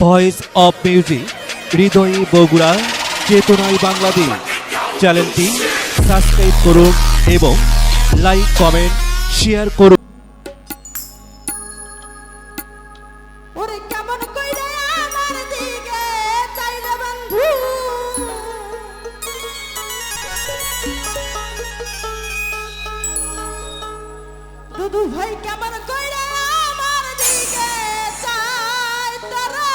Voice of music, হৃদয়ে বগুড়া, চেতনায় বাংলাদেশ। চ্যানেলটি সাবস্ক্রাইব করুন এবং লাইক, কমেন্ট, শেয়ার করুন। ওরে কেমন কইরা আমার দিকে চাইরে বন্ধু, দুদু ভাই কেমন কইরা আমার দিকে চাই তোরে,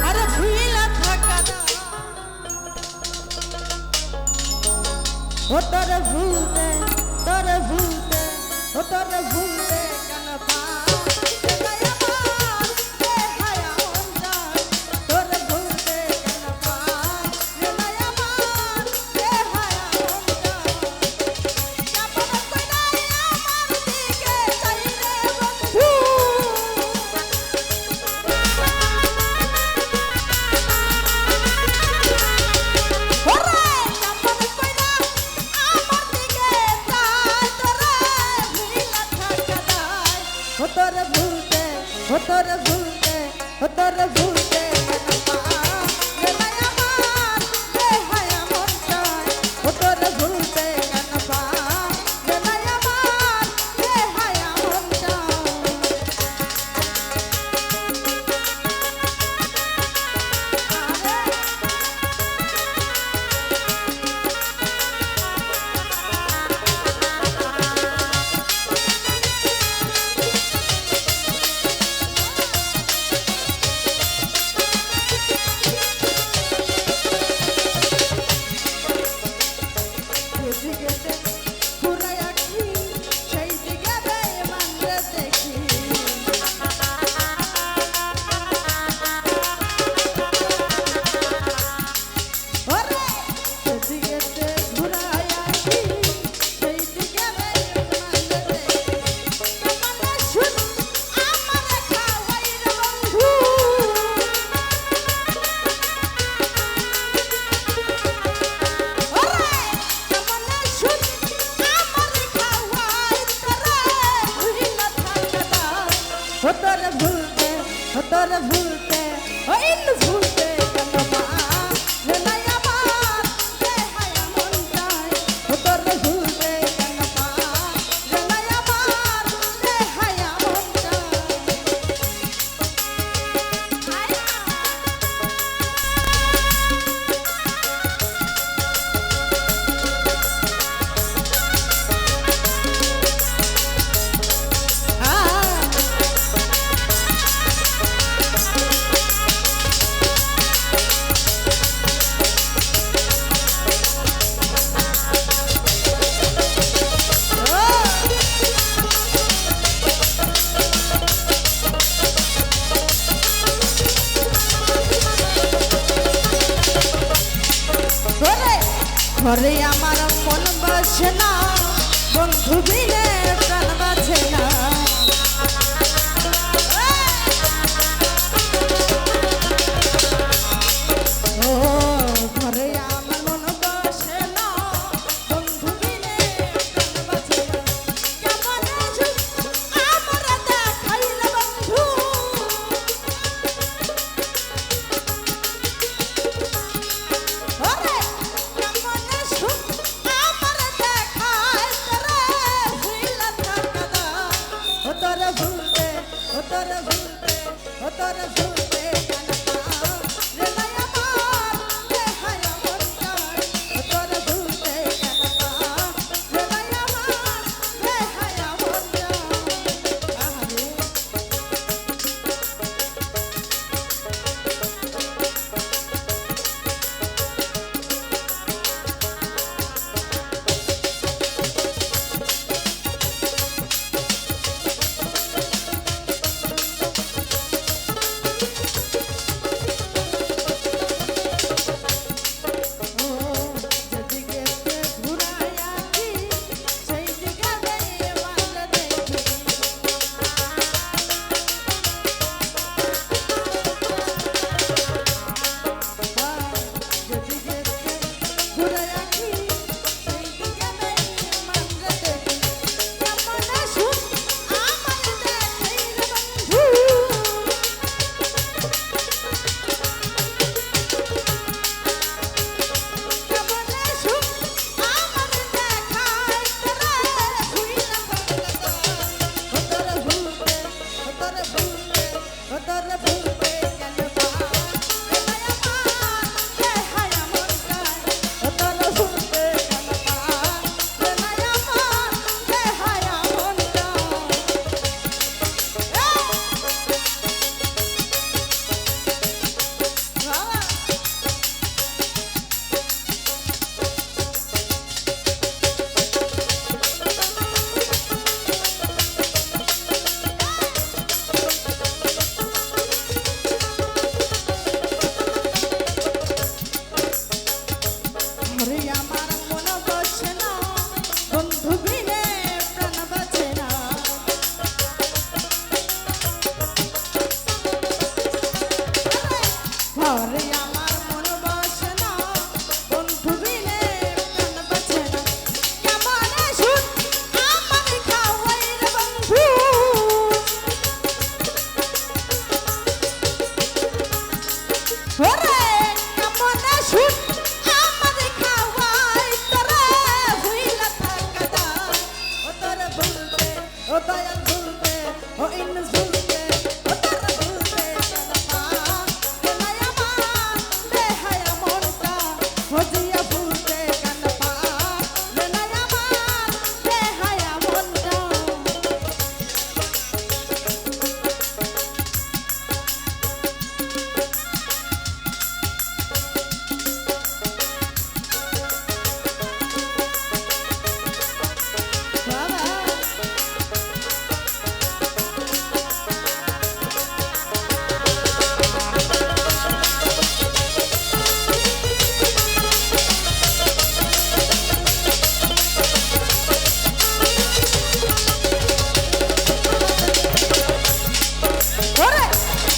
আরে ভুইলা থাকা না ও তোরে ভুলতে, তোরে ভুলতে, ও তোরে ভুলতে কেন পাই আমার বেহায়া মন যায়, তোরে ভুলতে কেন পাই আমার বেহায়া মন যায়। কেমন কইরা আমার দিকে চাইরে বন্ধু, ওরে কেমন কইরা আমার দিকে চাই তোরে ভুইলা থাকা যায়, ও তোরে ভুলতে, ও তোরে ভুলতে, ও তোরে ভুলতে কেন পাই আমার বেহায়া মন যায়, ও তোরে ভুলতে কেন পাই আমার বেহায়া মন যায়। যেদিকেতে ঘুরাই আঁখি, সেই দিকে বেঈমান রে দেখি। ওরে যেদিকেতে ঘুরাই আঁখি, সেই দিকে বেঈমান রে দেখি। কেমনে শুন আমারে খাওয়াই রে বন্ধু, ওরে কেমনে শুন আমারে খাওয়াই তোরে ভুইলা থাকা যায়, ও তোরে ভুলতে, ও তোরে ভুলতে, ও ইন্দু ভুলতে কেন পাই নাই আমার বেহায়া মন যায়, ও তোরে ভুলতে কেন পাই নাই আমার বেহায়া মন যায়। ঘরে আমার মন বসে না, বন্ধু বিনে প্রাণ বাঁচে না। ও ঘরে আমার মন বসে না, বন্ধু বিনে প্রাণ বাঁচে না। কেমনে ঝুল আমরা দেখাইলে বন্ধু, ওরে কেমনে শুন আমারে দেখায় তোরে ভুইলা থাকা যায়, ও তোরে ভুলতে, ও তোরে ভুলতে, ও তোরে ভুলতে কেন পাই নাই আমার বেহায়া মন যায়, ও তোরে ভুলতে কেন পাই নাই আমার বেহায়া মন যায়। আহারে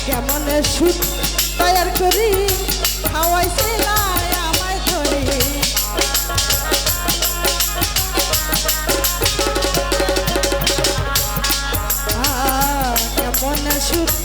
কেমন সুখ তৈয়ার করি খাওয়াইছে লাই আমায় ধরে কেমন সুখ